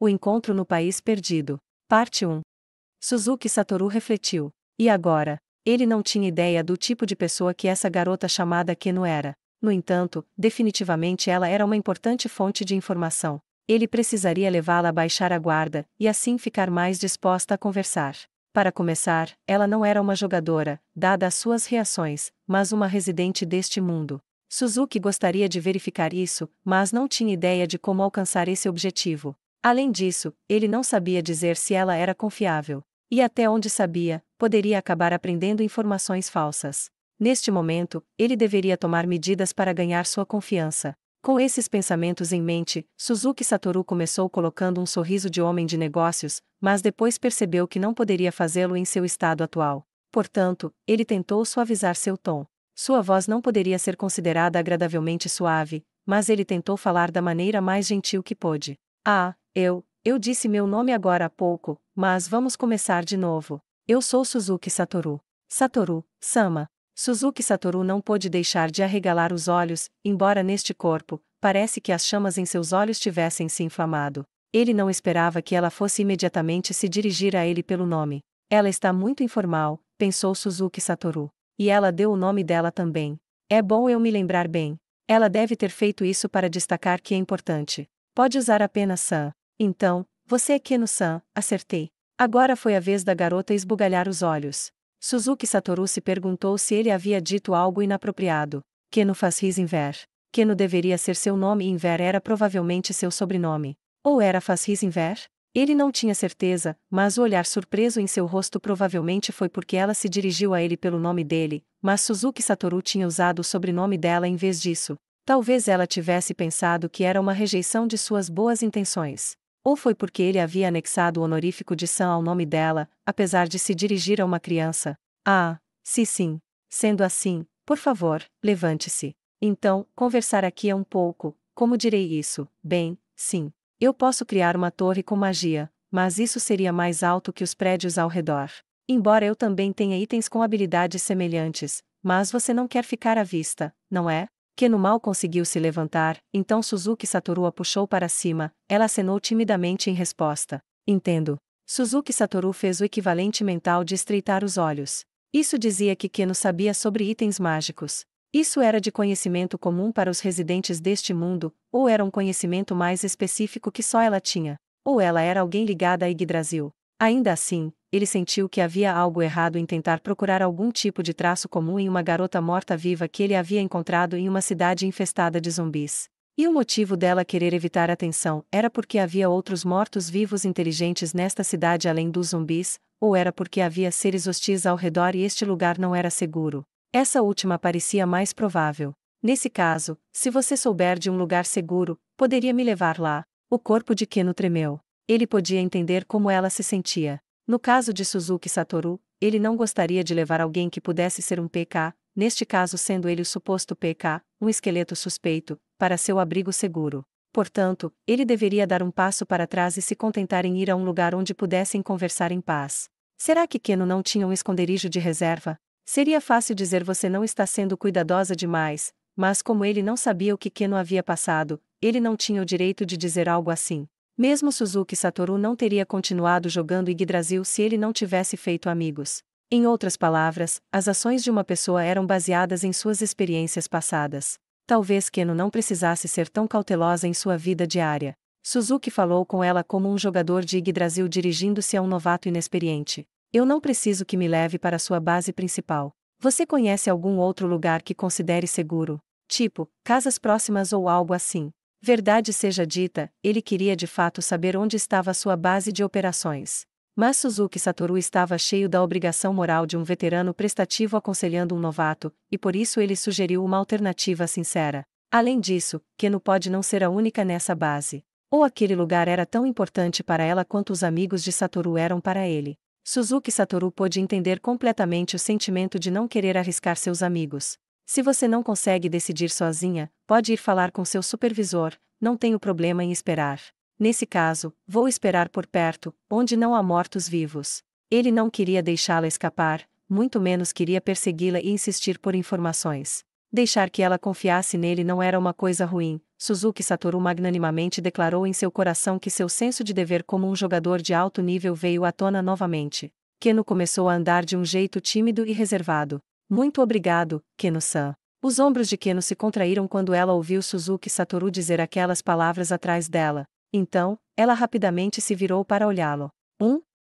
O encontro no país perdido. Parte 1. Suzuki Satoru refletiu. E agora? Ele não tinha ideia do tipo de pessoa que essa garota chamada Keno era. No entanto, definitivamente ela era uma importante fonte de informação. Ele precisaria levá-la a baixar a guarda, e assim ficar mais disposta a conversar. Para começar, ela não era uma jogadora, dada as suas reações, mas uma residente deste mundo. Suzuki gostaria de verificar isso, mas não tinha ideia de como alcançar esse objetivo. Além disso, ele não sabia dizer se ela era confiável. E até onde sabia, poderia acabar aprendendo informações falsas. Neste momento, ele deveria tomar medidas para ganhar sua confiança. Com esses pensamentos em mente, Suzuki Satoru começou colocando um sorriso de homem de negócios, mas depois percebeu que não poderia fazê-lo em seu estado atual. Portanto, ele tentou suavizar seu tom. Sua voz não poderia ser considerada agradavelmente suave, mas ele tentou falar da maneira mais gentil que pôde. Eu disse meu nome agora há pouco, mas vamos começar de novo. Eu sou Suzuki Satoru. Satoru-sama. Suzuki Satoru não pôde deixar de arregalar os olhos, embora neste corpo, parece que as chamas em seus olhos tivessem se inflamado. Ele não esperava que ela fosse imediatamente se dirigir a ele pelo nome. Ela está muito informal, pensou Suzuki Satoru. E ela deu o nome dela também. É bom eu me lembrar bem. Ela deve ter feito isso para destacar que é importante. Pode usar apenas San. Então, você é Keno-san, acertei. Agora foi a vez da garota esbugalhar os olhos. Suzuki Satoru se perguntou se ele havia dito algo inapropriado. Keno faz ris inver. Keno deveria ser seu nome e Inver era provavelmente seu sobrenome. Ou era faz ris inver? Ele não tinha certeza, mas o olhar surpreso em seu rosto provavelmente foi porque ela se dirigiu a ele pelo nome dele, mas Suzuki Satoru tinha usado o sobrenome dela em vez disso. Talvez ela tivesse pensado que era uma rejeição de suas boas intenções. Ou foi porque ele havia anexado o honorífico de San ao nome dela, apesar de se dirigir a uma criança? Sim. Sendo assim, por favor, levante-se. Então, conversar aqui é um pouco, como direi isso? Bem, sim. Eu posso criar uma torre com magia, mas isso seria mais alto que os prédios ao redor. Embora eu também tenha itens com habilidades semelhantes, mas você não quer ficar à vista, não é? Keno mal conseguiu se levantar, então Suzuki Satoru a puxou para cima, ela acenou timidamente em resposta. Entendo. Suzuki Satoru fez o equivalente mental de estreitar os olhos. Isso dizia que Keno sabia sobre itens mágicos. Isso era de conhecimento comum para os residentes deste mundo, ou era um conhecimento mais específico que só ela tinha. Ou ela era alguém ligada a Yggdrasil. Ainda assim, ele sentiu que havia algo errado em tentar procurar algum tipo de traço comum em uma garota morta-viva que ele havia encontrado em uma cidade infestada de zumbis. E o motivo dela querer evitar atenção era porque havia outros mortos-vivos inteligentes nesta cidade além dos zumbis, ou era porque havia seres hostis ao redor e este lugar não era seguro. Essa última parecia mais provável. Nesse caso, se você souber de um lugar seguro, poderia me levar lá. O corpo de Keno tremeu. Ele podia entender como ela se sentia. No caso de Suzuki Satoru, ele não gostaria de levar alguém que pudesse ser um PK, neste caso sendo ele o suposto PK, um esqueleto suspeito, para seu abrigo seguro. Portanto, ele deveria dar um passo para trás e se contentar em ir a um lugar onde pudessem conversar em paz. Será que Keno não tinha um esconderijo de reserva? Seria fácil dizer você não está sendo cuidadosa demais, mas como ele não sabia o que Keno havia passado, ele não tinha o direito de dizer algo assim. Mesmo Suzuki Satoru não teria continuado jogando Yggdrasil se ele não tivesse feito amigos. Em outras palavras, as ações de uma pessoa eram baseadas em suas experiências passadas. Talvez Keno não precisasse ser tão cautelosa em sua vida diária. Suzuki falou com ela como um jogador de Yggdrasil dirigindo-se a um novato inexperiente. Eu não preciso que me leve para sua base principal. Você conhece algum outro lugar que considere seguro? Tipo, casas próximas ou algo assim. Verdade seja dita, ele queria de fato saber onde estava sua base de operações. Mas Suzuki Satoru estava cheio da obrigação moral de um veterano prestativo aconselhando um novato, e por isso ele sugeriu uma alternativa sincera. Além disso, Keno pode não ser a única nessa base. Ou aquele lugar era tão importante para ela quanto os amigos de Satoru eram para ele. Suzuki Satoru pôde entender completamente o sentimento de não querer arriscar seus amigos. Se você não consegue decidir sozinha, pode ir falar com seu supervisor, não tenho problema em esperar. Nesse caso, vou esperar por perto, onde não há mortos-vivos. Ele não queria deixá-la escapar, muito menos queria persegui-la e insistir por informações. Deixar que ela confiasse nele não era uma coisa ruim, Suzuki Satoru magnanimamente declarou em seu coração que seu senso de dever como um jogador de alto nível veio à tona novamente. Keno começou a andar de um jeito tímido e reservado. Muito obrigado, Keno-san. Os ombros de Keno se contraíram quando ela ouviu Suzuki Satoru dizer aquelas palavras atrás dela. Então, ela rapidamente se virou para olhá-lo.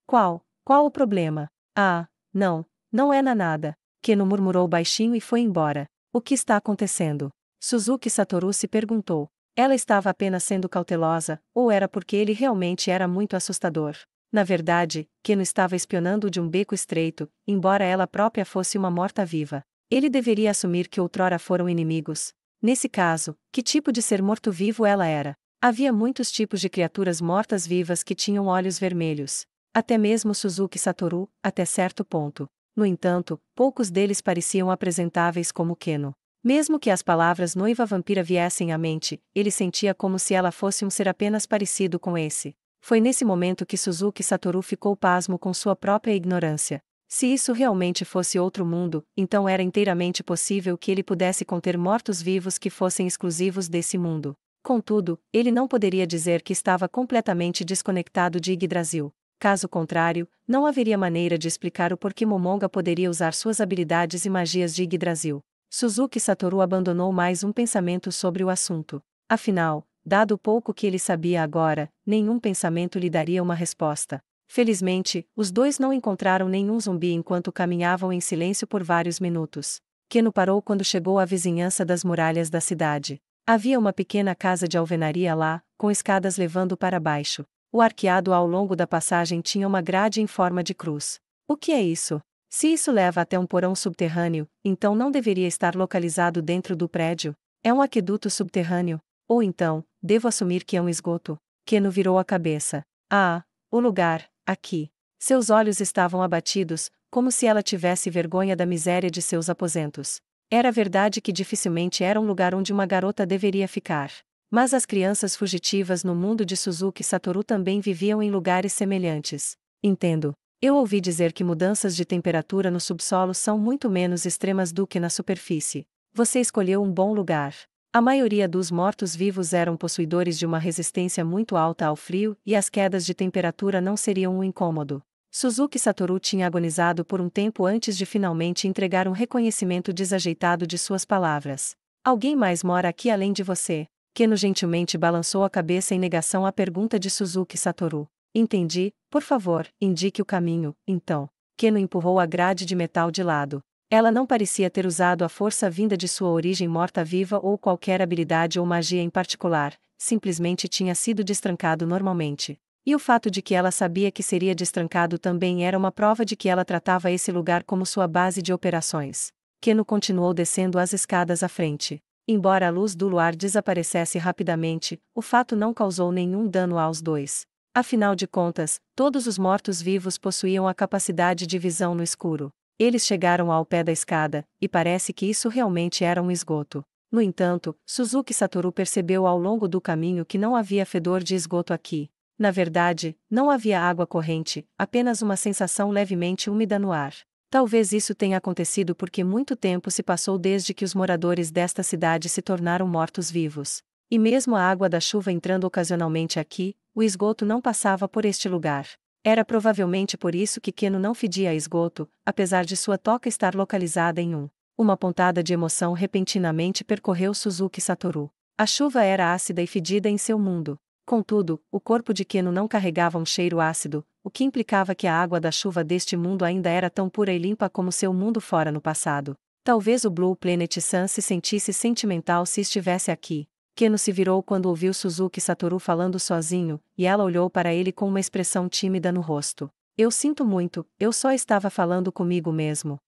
Qual? Qual o problema? Ah, não, não é nada. Keno murmurou baixinho e foi embora. O que está acontecendo? Suzuki Satoru se perguntou. Ela estava apenas sendo cautelosa, ou era porque ele realmente era muito assustador? Na verdade, Keno estava espionando de um beco estreito, embora ela própria fosse uma morta-viva. Ele deveria assumir que outrora foram inimigos. Nesse caso, que tipo de ser morto-vivo ela era? Havia muitos tipos de criaturas mortas-vivas que tinham olhos vermelhos. Até mesmo Suzuki Satoru, até certo ponto. No entanto, poucos deles pareciam apresentáveis como Keno. Mesmo que as palavras noiva vampira viessem à mente, ele sentia como se ela fosse um ser apenas parecido com esse. Foi nesse momento que Suzuki Satoru ficou pasmo com sua própria ignorância. Se isso realmente fosse outro mundo, então era inteiramente possível que ele pudesse conter mortos-vivos que fossem exclusivos desse mundo. Contudo, ele não poderia dizer que estava completamente desconectado de Yggdrasil. Caso contrário, não haveria maneira de explicar o porquê Momonga poderia usar suas habilidades e magias de Yggdrasil. Suzuki Satoru abandonou mais um pensamento sobre o assunto. Afinal, dado o pouco que ele sabia agora, nenhum pensamento lhe daria uma resposta. Felizmente, os dois não encontraram nenhum zumbi enquanto caminhavam em silêncio por vários minutos. Keno parou quando chegou à vizinhança das muralhas da cidade. Havia uma pequena casa de alvenaria lá, com escadas levando para baixo. O arqueado ao longo da passagem tinha uma grade em forma de cruz. O que é isso? Se isso leva até um porão subterrâneo, então não deveria estar localizado dentro do prédio. É um aqueduto subterrâneo. Ou então, devo assumir que é um esgoto. Keno virou a cabeça. Ah, o lugar, aqui. Seus olhos estavam abatidos, como se ela tivesse vergonha da miséria de seus aposentos. Era verdade que dificilmente era um lugar onde uma garota deveria ficar. Mas as crianças fugitivas no mundo de Suzuki Satoru também viviam em lugares semelhantes. Entendo. Eu ouvi dizer que mudanças de temperatura no subsolo são muito menos extremas do que na superfície. Você escolheu um bom lugar. A maioria dos mortos-vivos eram possuidores de uma resistência muito alta ao frio e as quedas de temperatura não seriam um incômodo. Suzuki Satoru tinha agonizado por um tempo antes de finalmente entregar um reconhecimento desajeitado de suas palavras. Alguém mais mora aqui além de você? Keno gentilmente balançou a cabeça em negação à pergunta de Suzuki Satoru. Entendi, por favor, indique o caminho, então. Keno empurrou a grade de metal de lado. Ela não parecia ter usado a força vinda de sua origem morta-viva ou qualquer habilidade ou magia em particular, simplesmente tinha sido destrancado normalmente. E o fato de que ela sabia que seria destrancado também era uma prova de que ela tratava esse lugar como sua base de operações. Keno continuou descendo as escadas à frente. Embora a luz do luar desaparecesse rapidamente, o fato não causou nenhum dano aos dois. Afinal de contas, todos os mortos-vivos possuíam a capacidade de visão no escuro. Eles chegaram ao pé da escada, e parece que isso realmente era um esgoto. No entanto, Suzuki Satoru percebeu ao longo do caminho que não havia fedor de esgoto aqui. Na verdade, não havia água corrente, apenas uma sensação levemente úmida no ar. Talvez isso tenha acontecido porque muito tempo se passou desde que os moradores desta cidade se tornaram mortos-vivos. E mesmo a água da chuva entrando ocasionalmente aqui, o esgoto não passava por este lugar. Era provavelmente por isso que Keno não fedia a esgoto, apesar de sua toca estar localizada em Uma pontada de emoção repentinamente percorreu Suzuki Satoru. A chuva era ácida e fedida em seu mundo. Contudo, o corpo de Keno não carregava um cheiro ácido, o que implicava que a água da chuva deste mundo ainda era tão pura e limpa como seu mundo fora no passado. Talvez o Blue Planet Sun se sentisse sentimental se estivesse aqui. Keno se virou quando ouviu Suzuki Satoru falando sozinho, e ela olhou para ele com uma expressão tímida no rosto. Eu sinto muito, eu só estava falando comigo mesmo.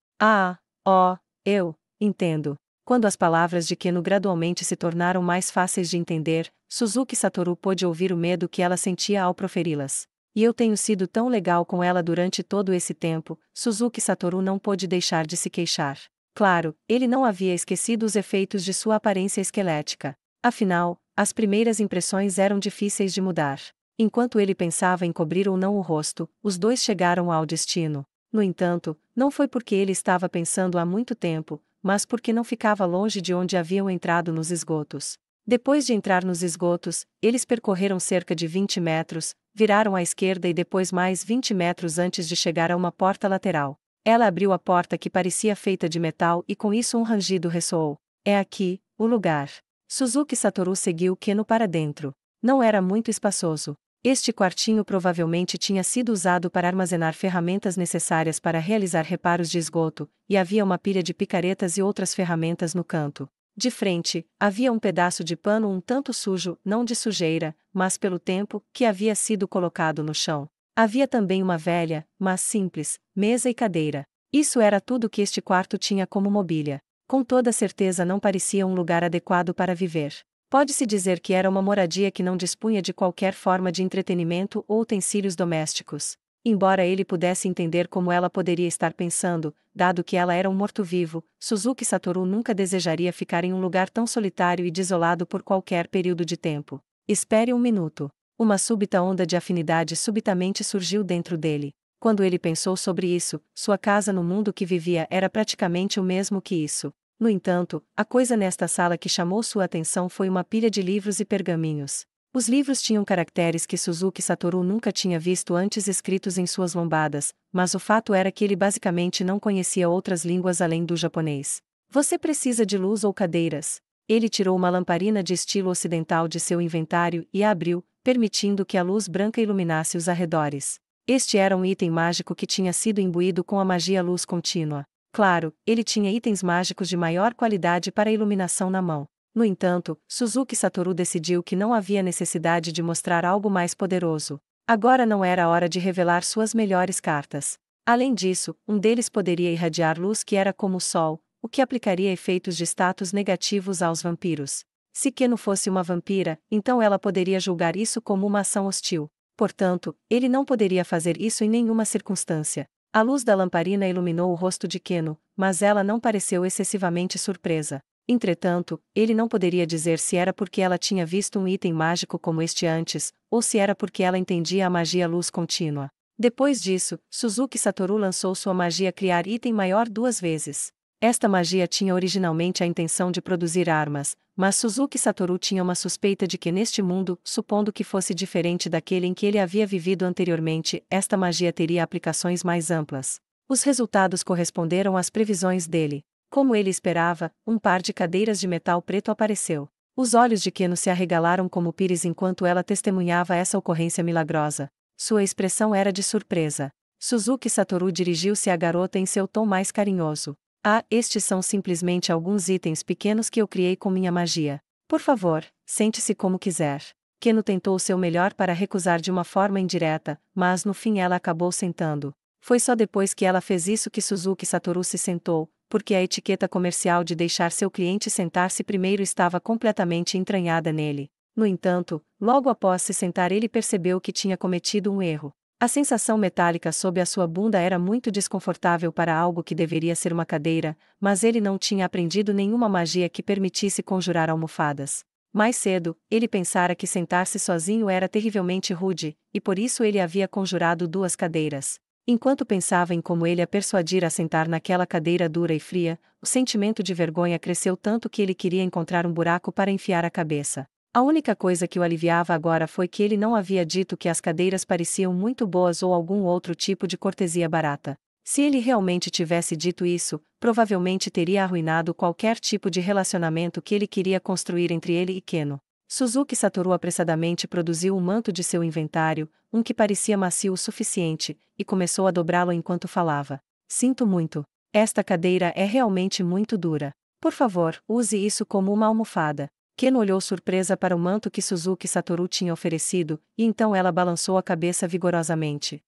Eu entendo. Quando as palavras de Keno gradualmente se tornaram mais fáceis de entender, Suzuki Satoru pôde ouvir o medo que ela sentia ao proferi-las. E eu tenho sido tão legal com ela durante todo esse tempo, Suzuki Satoru não pôde deixar de se queixar. Claro, ele não havia esquecido os efeitos de sua aparência esquelética. Afinal, as primeiras impressões eram difíceis de mudar. Enquanto ele pensava em cobrir ou não o rosto, os dois chegaram ao destino. No entanto, não foi porque ele estava pensando há muito tempo, mas porque não ficava longe de onde haviam entrado nos esgotos. Depois de entrar nos esgotos, eles percorreram cerca de 20 metros, viraram à esquerda e depois mais 20 metros antes de chegar a uma porta lateral. Ela abriu a porta que parecia feita de metal e com isso um rangido ressoou. É aqui, o lugar. Suzuki Satoru seguiu Keno para dentro. Não era muito espaçoso. Este quartinho provavelmente tinha sido usado para armazenar ferramentas necessárias para realizar reparos de esgoto, e havia uma pilha de picaretas e outras ferramentas no canto. De frente, havia um pedaço de pano um tanto sujo, não de sujeira, mas pelo tempo, que havia sido colocado no chão. Havia também uma velha, mas simples, mesa e cadeira. Isso era tudo que este quarto tinha como mobília. Com toda certeza não parecia um lugar adequado para viver. Pode-se dizer que era uma moradia que não dispunha de qualquer forma de entretenimento ou utensílios domésticos. Embora ele pudesse entender como ela poderia estar pensando, dado que ela era um morto-vivo, Suzuki Satoru nunca desejaria ficar em um lugar tão solitário e desolado por qualquer período de tempo. Espere um minuto. Uma súbita onda de afinidade subitamente surgiu dentro dele. Quando ele pensou sobre isso, sua casa no mundo que vivia era praticamente o mesmo que isso. No entanto, a coisa nesta sala que chamou sua atenção foi uma pilha de livros e pergaminhos. Os livros tinham caracteres que Suzuki Satoru nunca tinha visto antes escritos em suas lombadas, mas o fato era que ele basicamente não conhecia outras línguas além do japonês. Você precisa de luz ou cadeiras? Ele tirou uma lamparina de estilo ocidental de seu inventário e a abriu, permitindo que a luz branca iluminasse os arredores. Este era um item mágico que tinha sido imbuído com a magia luz contínua. Claro, ele tinha itens mágicos de maior qualidade para iluminação na mão. No entanto, Suzuki Satoru decidiu que não havia necessidade de mostrar algo mais poderoso. Agora não era a hora de revelar suas melhores cartas. Além disso, um deles poderia irradiar luz que era como o sol, o que aplicaria efeitos de status negativos aos vampiros. Se Keno fosse uma vampira, então ela poderia julgar isso como uma ação hostil. Portanto, ele não poderia fazer isso em nenhuma circunstância. A luz da lamparina iluminou o rosto de Keno, mas ela não pareceu excessivamente surpresa. Entretanto, ele não poderia dizer se era porque ela tinha visto um item mágico como este antes, ou se era porque ela entendia a magia luz contínua. Depois disso, Suzuki Satoru lançou sua magia criar item maior 2 vezes. Esta magia tinha originalmente a intenção de produzir armas, mas Suzuki Satoru tinha uma suspeita de que neste mundo, supondo que fosse diferente daquele em que ele havia vivido anteriormente, esta magia teria aplicações mais amplas. Os resultados corresponderam às previsões dele. Como ele esperava, um par de cadeiras de metal preto apareceu. Os olhos de Keno se arregalaram como pires enquanto ela testemunhava essa ocorrência milagrosa. Sua expressão era de surpresa. Suzuki Satoru dirigiu-se à garota em seu tom mais carinhoso. Ah, estes são simplesmente alguns itens pequenos que eu criei com minha magia. Por favor, sente-se como quiser. Keno tentou o seu melhor para recusar de uma forma indireta, mas no fim ela acabou sentando. Foi só depois que ela fez isso que Suzuki Satoru se sentou, porque a etiqueta comercial de deixar seu cliente sentar-se primeiro estava completamente entranhada nele. No entanto, logo após se sentar ele percebeu que tinha cometido um erro. A sensação metálica sob a sua bunda era muito desconfortável para algo que deveria ser uma cadeira, mas ele não tinha aprendido nenhuma magia que permitisse conjurar almofadas. Mais cedo, ele pensara que sentar-se sozinho era terrivelmente rude, e por isso ele havia conjurado 2 cadeiras. Enquanto pensava em como ele a persuadir a sentar naquela cadeira dura e fria, o sentimento de vergonha cresceu tanto que ele queria encontrar um buraco para enfiar a cabeça. A única coisa que o aliviava agora foi que ele não havia dito que as cadeiras pareciam muito boas ou algum outro tipo de cortesia barata. Se ele realmente tivesse dito isso, provavelmente teria arruinado qualquer tipo de relacionamento que ele queria construir entre ele e Keno. Suzuki Satoru apressadamente produziu um manto de seu inventário, um que parecia macio o suficiente, e começou a dobrá-lo enquanto falava. Sinto muito. Esta cadeira é realmente muito dura. Por favor, use isso como uma almofada. Keno olhou surpresa para o manto que Suzuki Satoru tinha oferecido, e então ela balançou a cabeça vigorosamente.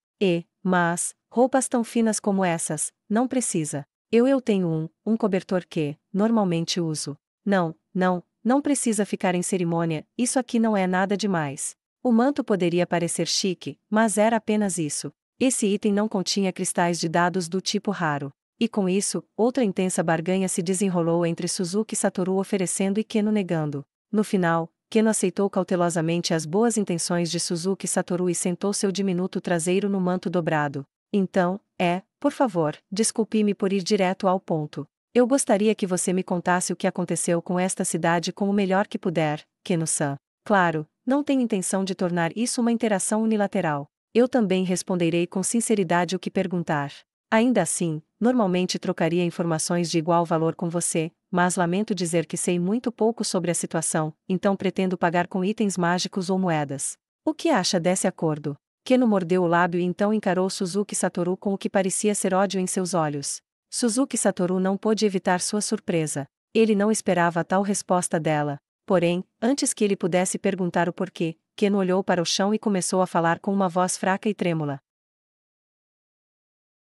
Mas, roupas tão finas como essas, não precisa. Eu tenho um cobertor que, normalmente uso. Não precisa ficar em cerimônia, isso aqui não é nada demais. O manto poderia parecer chique, mas era apenas isso. Esse item não continha cristais de dados do tipo raro. E com isso, outra intensa barganha se desenrolou entre Suzuki Satoru oferecendo e Keno negando. No final, Keno aceitou cautelosamente as boas intenções de Suzuki Satoru e sentou seu diminuto traseiro no manto dobrado. Então, por favor, desculpe-me por ir direto ao ponto. Eu gostaria que você me contasse o que aconteceu com esta cidade com o melhor que puder, Keno-san. Claro, não tenho intenção de tornar isso uma interação unilateral. Eu também responderei com sinceridade o que perguntar. Ainda assim, normalmente trocaria informações de igual valor com você, mas lamento dizer que sei muito pouco sobre a situação, então pretendo pagar com itens mágicos ou moedas. O que acha desse acordo? Keno mordeu o lábio e então encarou Suzuki Satoru com o que parecia ser ódio em seus olhos. Suzuki Satoru não pôde evitar sua surpresa. Ele não esperava tal resposta dela. Porém, antes que ele pudesse perguntar o porquê, Keno olhou para o chão e começou a falar com uma voz fraca e trêmula.